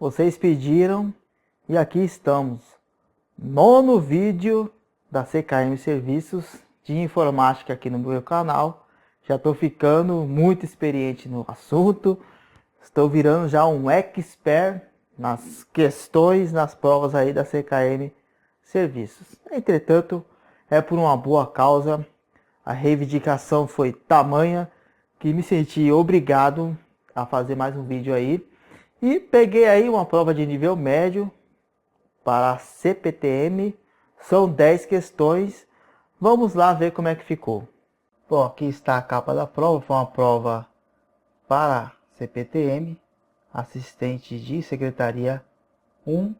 Vocês pediram e aqui estamos. Nono vídeo da CKM Serviços de Informática aqui no meu canal. Já estou ficando muito experiente no assunto. Estou virando já um expert nas questões, nas provas aí da CKM Serviços. Entretanto, é por uma boa causa. A reivindicação foi tamanha que me senti obrigado a fazer mais um vídeo aí. E peguei aí uma prova de nível médio para a CPTM. São 10 questões. Vamos lá ver como é que ficou. Bom, aqui está a capa da prova. Foi uma prova para CPTM, assistente de secretaria 1,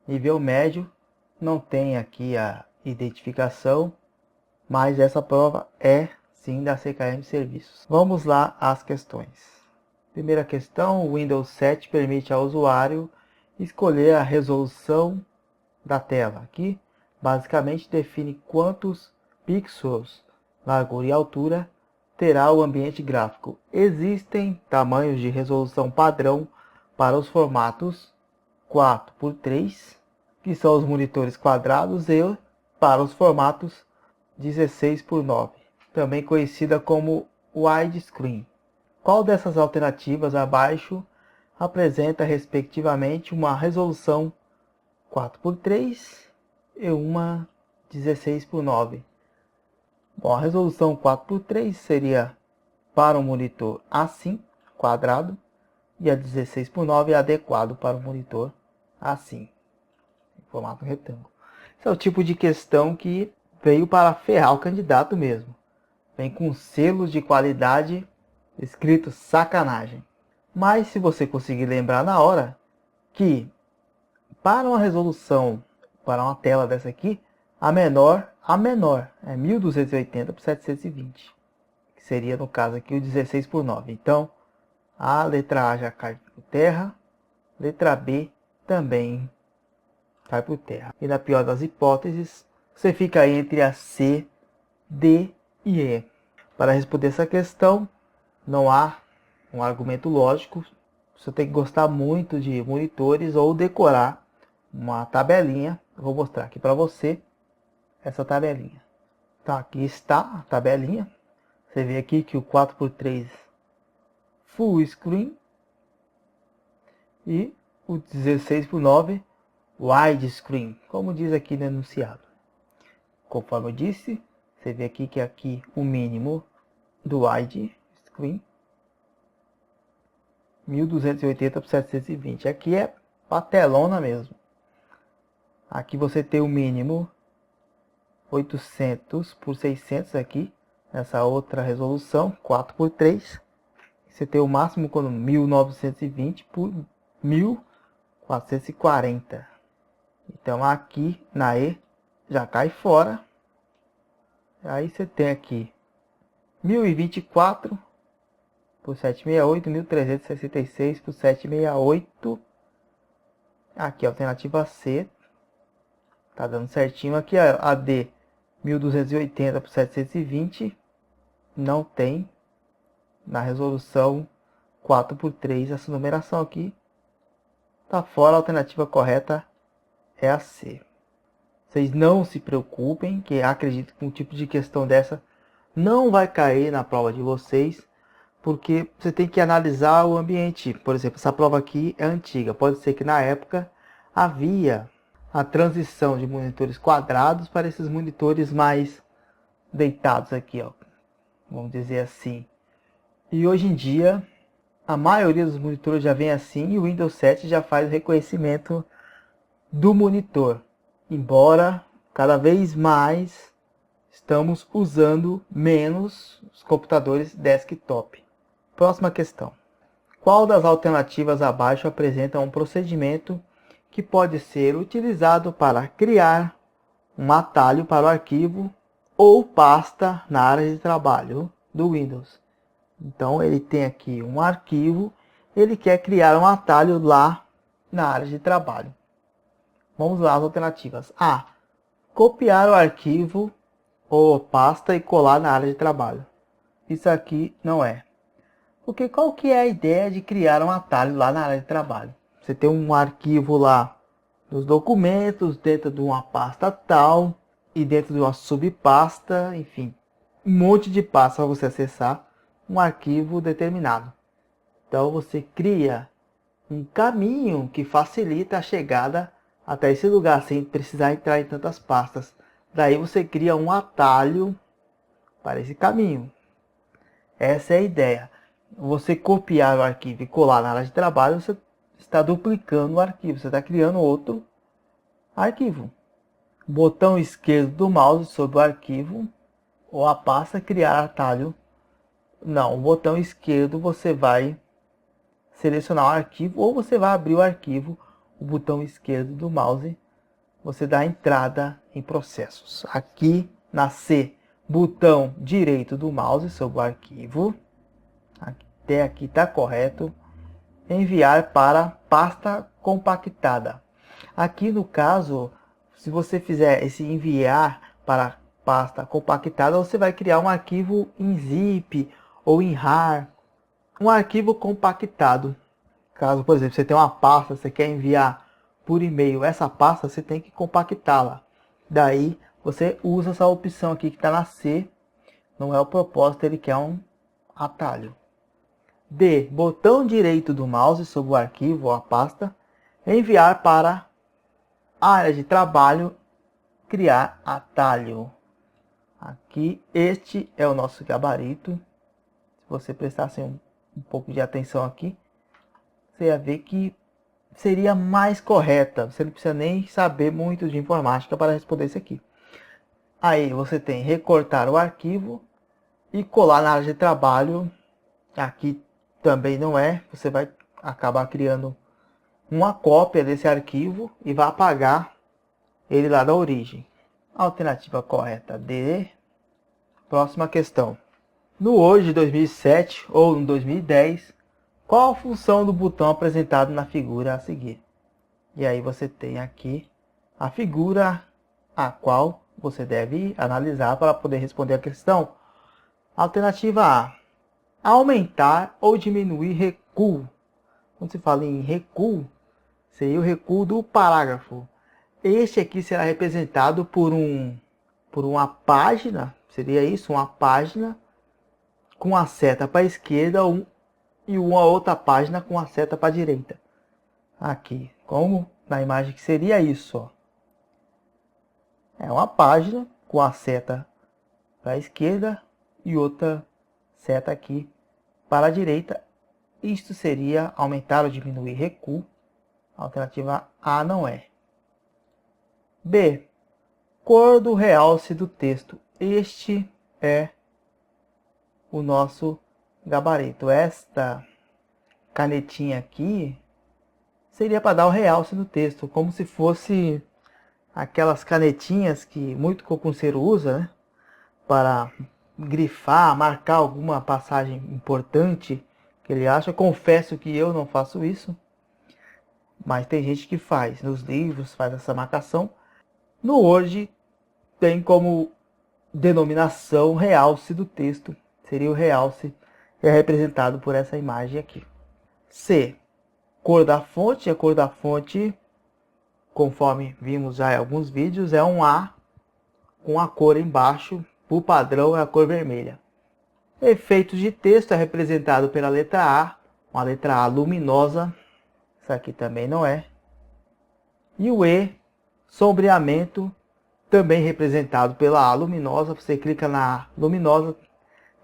nível médio. Não tem aqui a identificação, mas essa prova é sim da CKM Serviços. Vamos lá às questões. Primeira questão: o Windows 7 permite ao usuário escolher a resolução da tela. Aqui, basicamente, define quantos pixels, largura e altura terá o ambiente gráfico. Existem tamanhos de resolução padrão para os formatos 4x3, que são os monitores quadrados, e para os formatos 16x9, também conhecida como widescreen. Qual dessas alternativas abaixo apresenta respectivamente uma resolução 4x3 e uma 16x9? Bom, a resolução 4x3 seria para um monitor assim, quadrado, e a 16x9 é adequado para um monitor assim, em formato retângulo. Esse é o tipo de questão que veio para ferrar o candidato mesmo. Vem com selos de qualidade escrito sacanagem. Mas se você conseguir lembrar na hora que para uma resolução, para uma tela dessa aqui, a menor é 1280 por 720, que seria no caso aqui o 16x9. Então a letra A já cai por terra, letra B também cai por terra. E na pior das hipóteses, você fica aí entre a C, D e E. Para responder essa questão, não há um argumento lógico. Você tem que gostar muito de monitores ou decorar uma tabelinha. Eu vou mostrar aqui para você essa tabelinha. Então aqui está a tabelinha. Você vê aqui que o 4x3 Full Screen e o 16x9 Widescreen, como diz aqui no enunciado. Conforme eu disse, você vê aqui que aqui o mínimo do Widescreen 1280 por 720. Aqui é patelona mesmo. Aqui você tem o mínimo 800 por 600 aqui, nessa outra resolução 4x3. Você tem o máximo com 1920 por 1440. Então aqui na E já cai fora. Aí você tem aqui 1024 por 768, 1366 por 768. Aqui a alternativa C tá dando certinho. Aqui a D 1280 por 720 não tem na resolução 4x3. Essa numeração aqui tá fora. A alternativa correta é a C. Vocês não se preocupem, que acredito que um tipo de questão dessa não vai cair na prova de vocês, porque você tem que analisar o ambiente. Por exemplo, essa prova aqui é antiga. Pode ser que na época havia a transição de monitores quadrados para esses monitores mais deitados aqui, ó, vamos dizer assim. E hoje em dia, a maioria dos monitores já vem assim, e o Windows 7 já faz o reconhecimento do monitor. Embora cada vez mais estamos usando menos os computadores desktop. Próxima questão. Qual das alternativas abaixo apresenta um procedimento que pode ser utilizado para criar um atalho para o arquivo ou pasta na área de trabalho do Windows? Então ele tem aqui um arquivo, ele quer criar um atalho lá na área de trabalho. Vamos lá as alternativas. A. Copiar o arquivo ou pasta e colar na área de trabalho. Isso aqui não é. Porque qual que é a ideia de criar um atalho lá na área de trabalho? você tem um arquivo lá dos documentos dentro de uma pasta tal e dentro de uma subpasta, enfim, um monte de pastas para você acessar um arquivo determinado. Então você cria um caminho que facilita a chegada até esse lugar sem precisar entrar em tantas pastas. Daí você cria um atalho para esse caminho. Essa é a ideia. Você copiar o arquivo e colar na área de trabalho, você está duplicando o arquivo, você está criando outro arquivo. Botão esquerdo do mouse sobre o arquivo ou a pasta criar atalho. Não, o botão esquerdo você vai selecionar o arquivo ou você vai abrir o arquivo, o botão esquerdo do mouse, você dá entrada em processos. Aqui na C, botão direito do mouse sobre o arquivo, até aqui está correto, enviar para pasta compactada. Aqui no caso, se você fizer esse enviar para pasta compactada, você vai criar um arquivo em zip ou em RAR, um arquivo compactado. Caso, por exemplo, você tem uma pasta, você quer enviar por e-mail essa pasta, você tem que compactá-la. Daí você usa essa opção aqui que está na C. Não é o propósito, ele quer um atalho. D. Botão direito do mouse sobre o arquivo ou a pasta. Enviar para a área de trabalho. Criar atalho. Aqui, este é o nosso gabarito. Se você prestasse um pouco de atenção aqui, você ia ver que seria mais correta. Você não precisa nem saber muito de informática para responder isso aqui. Aí você tem recortar o arquivo e colar na área de trabalho. Aqui também não é. Você vai acabar criando uma cópia desse arquivo e vai apagar ele lá da origem. Alternativa correta D. Próxima questão. No Word de 2007 ou no 2010, qual a função do botão apresentado na figura a seguir? E aí você tem aqui a figura a qual você deve analisar para poder responder a questão. Alternativa A. Aumentar ou diminuir recuo. Quando se fala em recuo, seria o recuo do parágrafo. Este aqui será representado por uma página, seria isso, uma página com a seta para a esquerda e uma outra página com a seta para a direita. Aqui, como na imagem que seria isso, ó. É uma página com a seta para a esquerda e outra seta aqui para a direita. Isto seria aumentar ou diminuir recuo. A alternativa A não é. B. Cor do realce do texto. Este é o nosso gabarito. Esta canetinha aqui seria para dar o realce no texto, como se fosse aquelas canetinhas que muito concurseiro usa, né? Para grifar, marcar alguma passagem importante que ele acha. Confesso que eu não faço isso, mas tem gente que faz. Nos livros faz essa marcação. No Word tem como denominação realce do texto. Seria o realce, é representado por essa imagem aqui. C. Cor da fonte. A cor da fonte, conforme vimos já em alguns vídeos, é um A com a cor embaixo. Por padrão é a cor vermelha. Efeitos de texto é representado pela letra A. Uma letra A luminosa. Isso aqui também não é. E o E, sombreamento, também representado pela A luminosa. Você clica na A luminosa,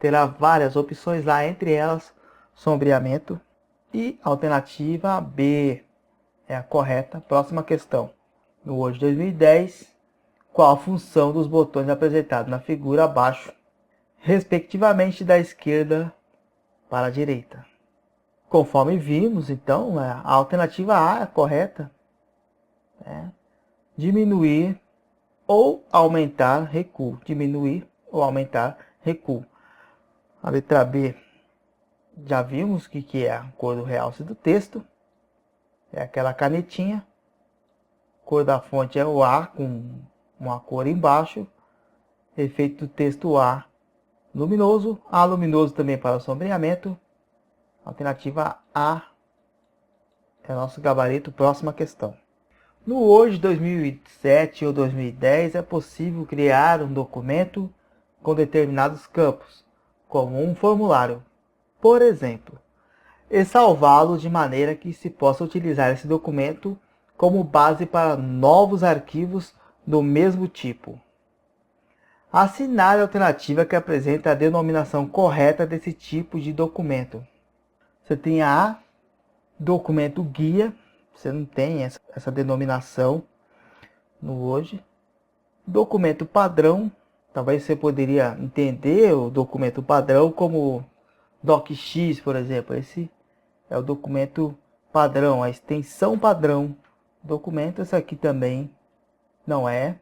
terá várias opções lá, entre elas sombreamento. E a alternativa B é a correta. Próxima questão. No Word 2010, qual a função dos botões apresentados na figura abaixo, respectivamente da esquerda para a direita? Conforme vimos, então, a alternativa A é a correta. Diminuir ou aumentar recuo. Diminuir ou aumentar recuo. A letra B, já vimos o que é a cor do realce do texto. É aquela canetinha. Cor da fonte é o A com uma cor embaixo. Efeito do texto A luminoso. A luminoso também para o sombreamento. Alternativa A É o nosso gabarito, próxima questão. No Word 2007 ou 2010 é possível criar um documento com determinados campos, como um formulário, por exemplo, e salvá-lo de maneira que se possa utilizar esse documento como base para novos arquivos do mesmo tipo. Assinale a alternativa que apresenta a denominação correta desse tipo de documento. Você tem a documento guia, você não tem essa denominação no Word. Documento padrão, talvez você poderia entender o documento padrão como DocX, por exemplo. Esse é o documento padrão, a extensão padrão. Documento, esse aqui também não é.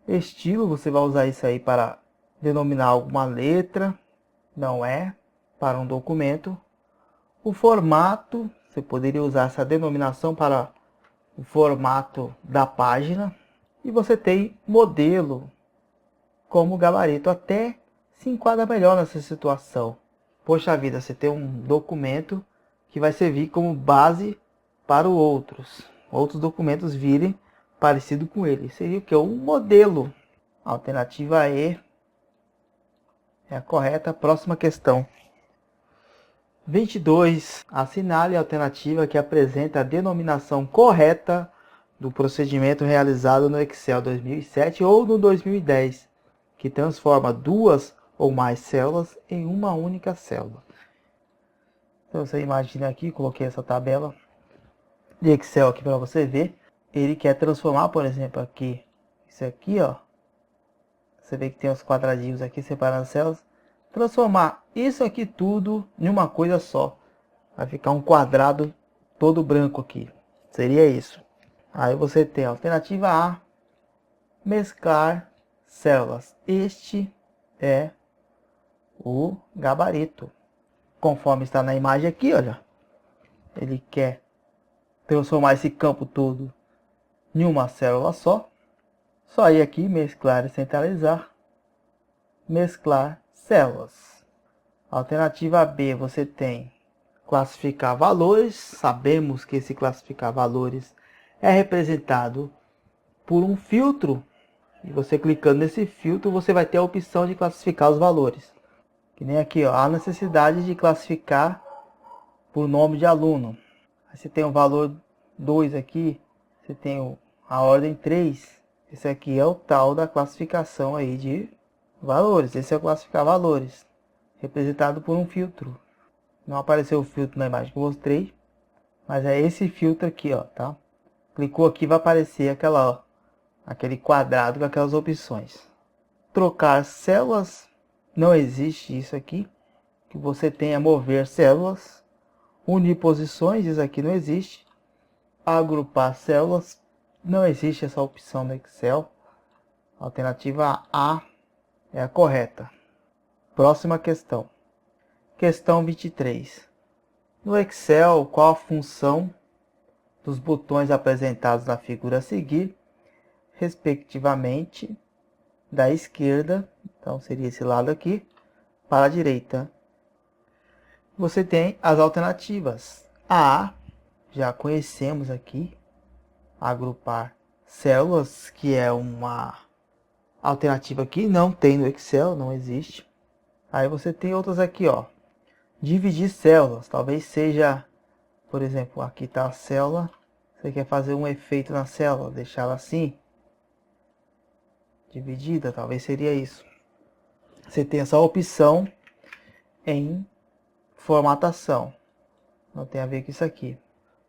Estilo, você vai usar isso aí para denominar alguma letra, não é, para um documento. O formato, você poderia usar essa denominação para o formato da página. E você tem modelo como gabarito, até se enquadra melhor nessa situação. Poxa vida, você tem um documento que vai servir como base para outros documentos virem parecido com ele. Seria o que? Um modelo. A alternativa E é a correta. Próxima questão. 22. Assinale a alternativa que apresenta a denominação correta do procedimento realizado no Excel 2007 ou no 2010, que transforma duas ou mais células em uma única célula. Então você imagina aqui, coloquei essa tabela de Excel aqui para você ver. Ele quer transformar, por exemplo, aqui, isso aqui, ó. Você vê que tem os quadradinhos aqui separando as células. Transformar isso aqui tudo em uma coisa só. Vai ficar um quadrado todo branco aqui. Seria isso. Aí você tem a alternativa A, mesclar células. Este é o gabarito. Conforme está na imagem aqui, olha. Ele quer transformar esse campo todo em uma célula só. Só ir aqui, mesclar e centralizar. Mesclar células. Alternativa B, você tem classificar valores. Sabemos que esse classificar valores é representado por um filtro. E você clicando nesse filtro, você vai ter a opção de classificar os valores. Que nem aqui, ó, a necessidade de classificar por nome de aluno. Aí você tem o valor 2 aqui, você tem a ordem 3. Esse aqui é o tal da classificação aí de valores. Esse é o classificar valores, representado por um filtro. Não apareceu o filtro na imagem que eu mostrei, mas é esse filtro aqui, ó, tá? Clicou aqui, vai aparecer aquela, ó, aquele quadrado com aquelas opções. Trocar células, não existe isso aqui. Que você tem a mover células. Unir posições, isso aqui não existe. Agrupar células, não existe essa opção no Excel. A alternativa A é a correta. Próxima questão. Questão 23. No Excel, qual a função dos botões apresentados na figura a seguir, respectivamente, da esquerda, então seria esse lado aqui, para a direita? Você tem as alternativas. A, já conhecemos aqui, agrupar células, que é uma alternativa que não tem no Excel, não existe. Aí você tem outras aqui, ó. Dividir células, talvez seja, por exemplo, aqui está a célula. Você quer fazer um efeito na célula, deixá-la assim, dividida, talvez seria isso. Você tem essa opção em formatação. Não tem a ver com isso aqui.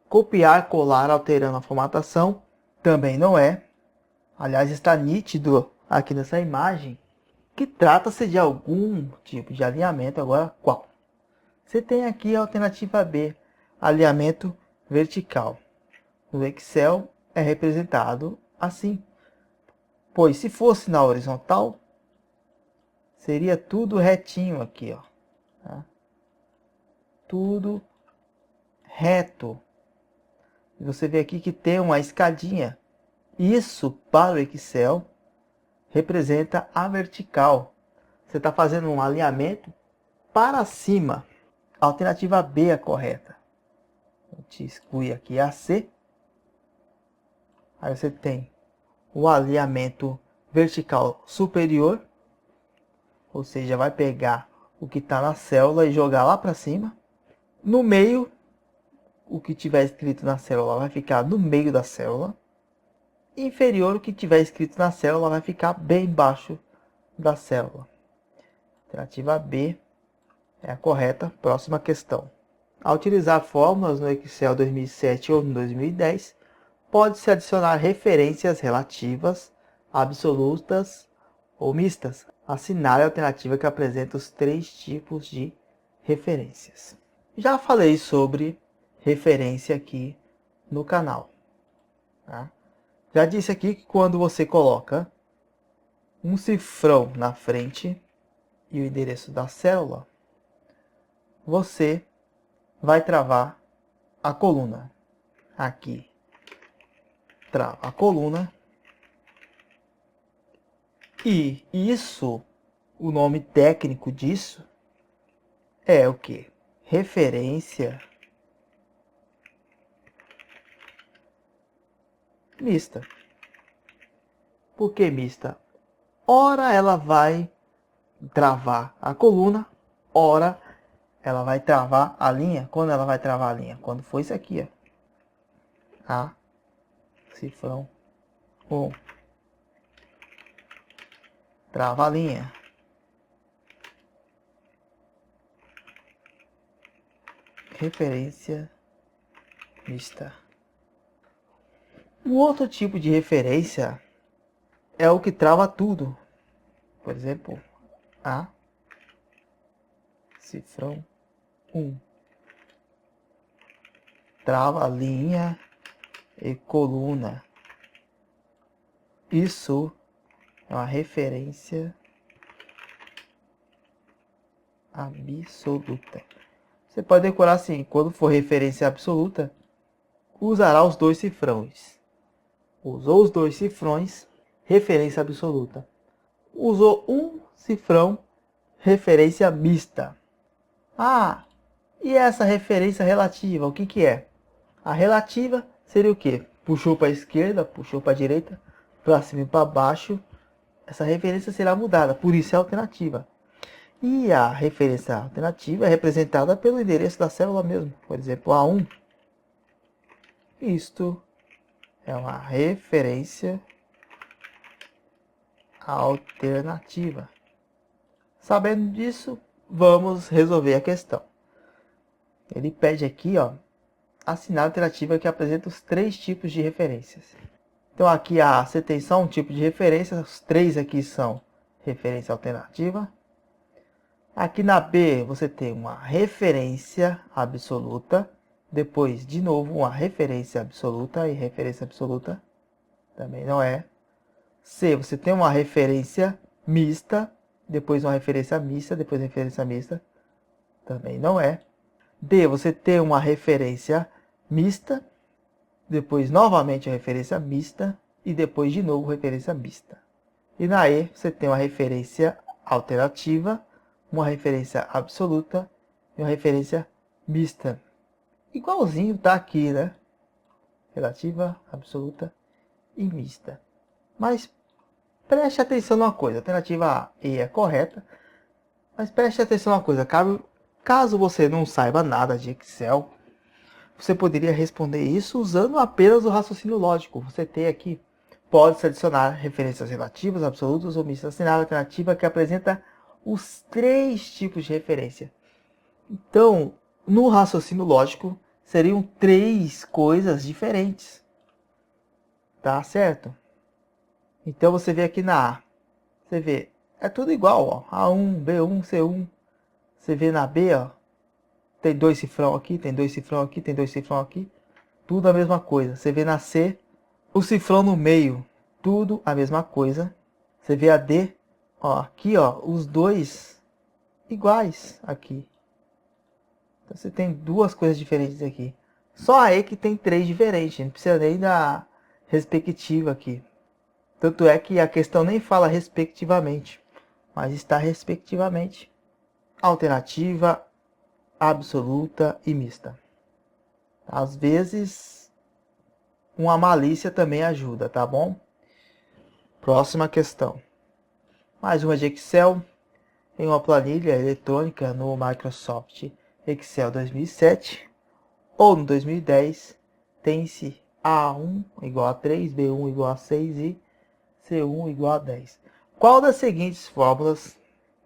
Copiar, colar, alterando a formatação, também não é. Aliás, está nítido aqui nessa imagem que trata-se de algum tipo de alinhamento. Agora, qual? Você tem aqui a alternativa B, alinhamento vertical. No Excel é representado assim. Pois se fosse na horizontal, seria tudo retinho aqui, ó. Tá? Tudo reto. E você vê aqui que tem uma escadinha. Isso, para o Excel, representa a vertical. Você está fazendo um alinhamento para cima. A alternativa B é a correta. A gente exclui aqui a C. Aí você tem o alinhamento vertical superior, ou seja, vai pegar o que está na célula e jogar lá para cima. No meio, o que tiver escrito na célula vai ficar no meio da célula. Inferior, o que tiver escrito na célula vai ficar bem embaixo da célula. Alternativa B é a correta. Próxima questão. Ao utilizar fórmulas no Excel 2007 ou no 2010, pode-se adicionar referências relativas, absolutas ou mistas. Assinale a alternativa que apresenta os 3 tipos de referências. Já falei sobre referência aqui no canal. Tá? Já disse aqui que quando você coloca um cifrão na frente e o endereço da célula, você vai travar a coluna. Aqui trava a coluna. E isso, o nome técnico disso é o que? Referência mista. Por que mista? Ora ela vai travar a coluna, ora ela vai travar a linha. Quando ela vai travar a linha? Quando for isso aqui, ó. A, cifrão, 1. Trava a linha. Referência mista. O outro tipo de referência é o que trava tudo. Por exemplo, A, cifrão, 1. Trava a linha e coluna. Isso é uma referência absoluta. Você pode decorar assim: quando for referência absoluta, usará os 2 cifrões. Usou os 2 cifrões, referência absoluta. Usou um cifrão, referência mista. Ah, e essa referência relativa, o que que é? A relativa seria o quê? Puxou para a esquerda, puxou para a direita, para cima e para baixo. Essa referência será mudada, por isso é alternativa. E a referência alternativa é representada pelo endereço da célula mesmo. Por exemplo, A1. Isto é uma referência alternativa. Sabendo disso, vamos resolver a questão. Ele pede aqui, ó, assinar a alternativa que apresenta os 3 tipos de referências. Então aqui a você tem só um tipo de referência, os 3 aqui são referência alternativa. Aqui na B você tem uma referência absoluta, depois de novo uma referência absoluta e referência absoluta também não é. C, você tem uma referência mista, depois uma referência mista, depois referência mista, também não é. D, você tem uma referência mista, depois novamente a referência mista e depois de novo referência mista. E na E, você tem uma referência alternativa, uma referência absoluta e uma referência mista. Igualzinho tá aqui, né? Relativa, absoluta e mista. Mas preste atenção numa coisa, a alternativa E é correta, mas preste atenção numa coisa, caso você não saiba nada de Excel, você poderia responder isso usando apenas o raciocínio lógico. Você tem aqui, pode-se adicionar referências relativas, absolutas ou mistas, assinar a alternativa que apresenta os 3 tipos de referência. Então, no raciocínio lógico, seriam 3 coisas diferentes. Tá certo? Então você vê aqui na A, você vê, é tudo igual, ó, A1, B1, C1. Você vê na B, ó, tem 2 cifrão aqui, tem 2 cifrão aqui, tem 2 cifrão aqui, tudo a mesma coisa. Você vê na C, o cifrão no meio, tudo a mesma coisa. Você vê a D, ó, aqui, ó, os 2 iguais aqui. Então você tem 2 coisas diferentes aqui. Só a E que tem 3 diferentes, não precisa nem da respectiva aqui. Tanto é que a questão nem fala respectivamente, mas está respectivamente alternativa, absoluta e mista. Às vezes, uma malícia também ajuda, tá bom? Próxima questão. Mais uma de Excel. Em uma planilha eletrônica no Microsoft Excel 2007 ou no 2010, tem-se A1 igual a 3, B1 igual a 6 e C1 igual a 10. Qual das seguintes fórmulas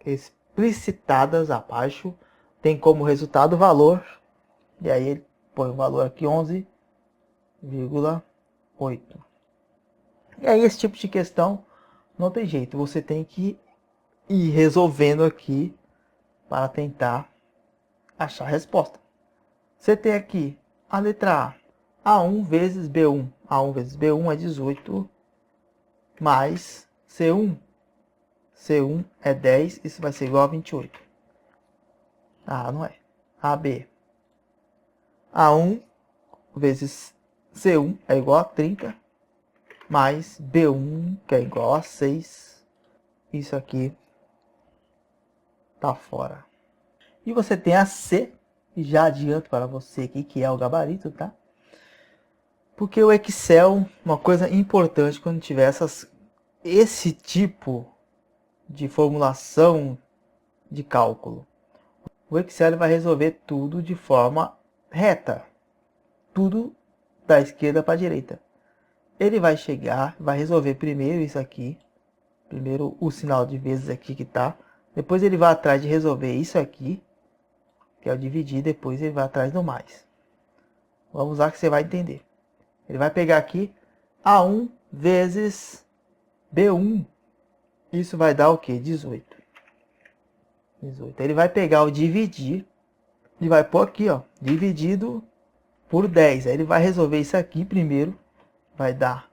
explicitadas abaixo tem como resultado o valor? E aí ele põe o valor aqui 11,8. E aí esse tipo de questão não tem jeito, você tem que ir resolvendo aqui para tentar achar a resposta. Você tem aqui a letra A, A1 vezes B1. A1 vezes B1 é 18, mais C1. C1 é 10, isso vai ser igual a 28. Ah, não é. AB. A1 vezes C1 é igual a 30, mais B1, que é igual a 6. Isso aqui tá fora. E você tem a C, e já adianto para você aqui que é o gabarito, tá? Porque o Excel, uma coisa importante quando tiver esse tipo de formulação de cálculo. O Excel vai resolver tudo de forma reta. Tudo da esquerda para a direita. Ele vai chegar, vai resolver primeiro isso aqui. Primeiro o sinal de vezes aqui que tá. Depois ele vai atrás de resolver isso aqui, que é o dividir. Depois ele vai atrás do mais. Vamos lá que você vai entender. Ele vai pegar aqui A1 vezes B1. Isso vai dar o quê? 18. 18. Ele vai pegar o dividir e vai pôr aqui, ó, dividido por 10. Aí ele vai resolver isso aqui primeiro. Vai dar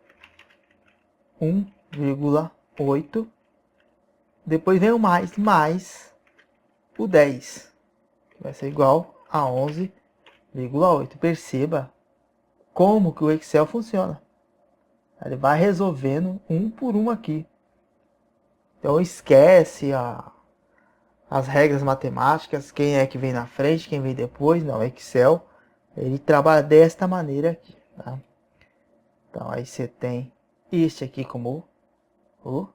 1,8. Depois vem o mais o 10. Que vai ser igual a 11,8. Perceba como que o Excel funciona. Ele vai resolvendo um por um aqui. Então esquece as regras matemáticas, quem é que vem na frente, quem vem depois. Não, o Excel, ele trabalha desta maneira aqui. Tá? Então aí você tem este aqui como o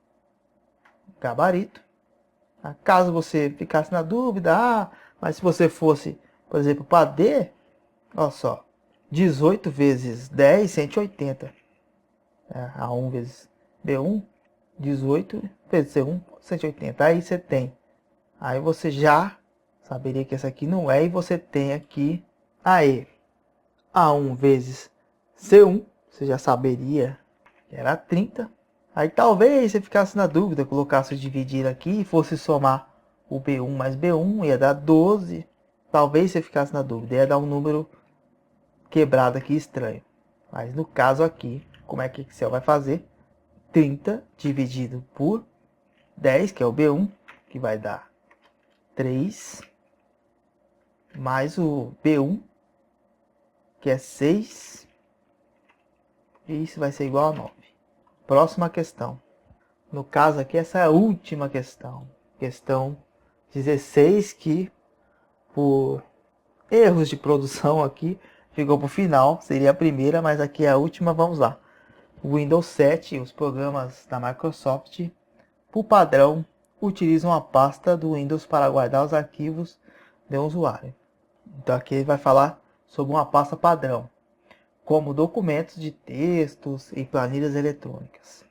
gabarito. Tá? Caso você ficasse na dúvida, mas se você fosse, por exemplo, para D, olha só, 18 vezes 10, 180. A1 vezes B1, 18 vezes C1, 180. Aí você tem. Aí você já saberia que essa aqui não é. E você tem aqui aí A1 vezes C1. Você já saberia que era 30. Aí talvez você ficasse na dúvida, colocasse o dividir aqui e fosse somar o B1 mais B1, ia dar 12. Talvez você ficasse na dúvida, ia dar um número quebrado aqui estranho. Mas no caso aqui, como é que o Excel vai fazer? 30 dividido por 10, que é o B1, que vai dar 3, mais o B1, que é 6, e isso vai ser igual a 9. Próxima questão. No caso aqui, essa é a última questão. Questão 16, que por erros de produção aqui, ficou para o final. Seria a primeira, mas aqui é a última. Vamos lá. O Windows 7, os programas da Microsoft, por padrão, utilizam a pasta do Windows para guardar os arquivos de um usuário. Então aqui ele vai falar sobre uma pasta padrão, como documentos de textos e planilhas eletrônicas.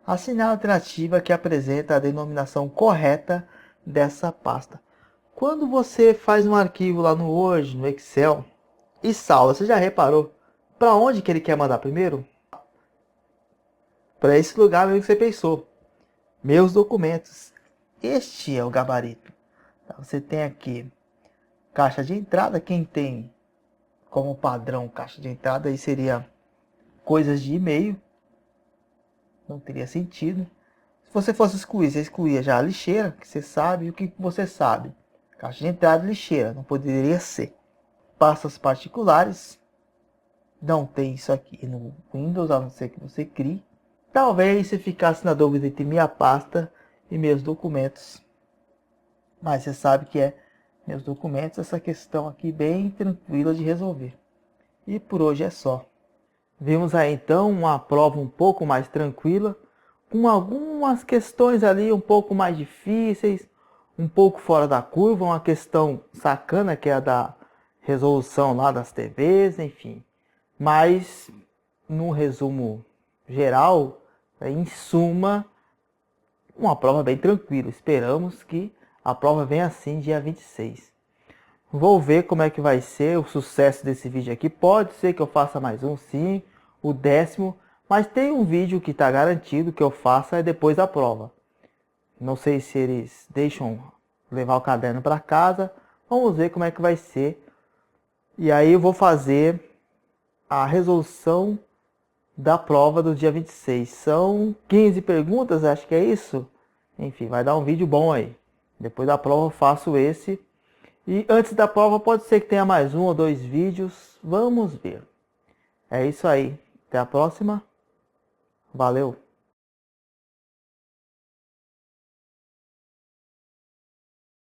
Assinale a alternativa que apresenta a denominação correta dessa pasta. Quando você faz um arquivo lá no Word, no Excel, e salva, você já reparou para onde que ele quer mandar primeiro? Para esse lugar mesmo que você pensou. Meus documentos. Este é o gabarito. Você tem aqui caixa de entrada. Quem tem como padrão caixa de entrada aí seria coisas de e-mail. Não teria sentido. Se você fosse excluir, você excluía já a lixeira, que você sabe. E o que você sabe? Caixa de entrada e lixeira. Não poderia ser. Pastas particulares. Não tem isso aqui no Windows, a não ser que você crie. Talvez você ficasse na dúvida entre minha pasta e meus documentos. Mas você sabe que é meus documentos, essa questão aqui bem tranquila de resolver. E por hoje é só. Vimos aí então uma prova um pouco mais tranquila, com algumas questões ali um pouco mais difíceis, um pouco fora da curva, uma questão sacana que é a da resolução lá das TVs, enfim. Mas, num resumo geral, em suma, uma prova bem tranquila. Esperamos que a prova venha assim dia 26. Vou ver como é que vai ser o sucesso desse vídeo aqui. Pode ser que eu faça mais um, sim, o 10º. Mas tem um vídeo que está garantido que eu faça depois da prova. Não sei se eles deixam levar o caderno para casa. Vamos ver como é que vai ser. E aí eu vou fazer a resolução da prova do dia 26. São 15 perguntas, acho que é isso. Enfim, vai dar um vídeo bom aí. Depois da prova eu faço esse. E antes da prova pode ser que tenha mais um ou dois vídeos. Vamos ver. É isso aí. Até a próxima. Valeu.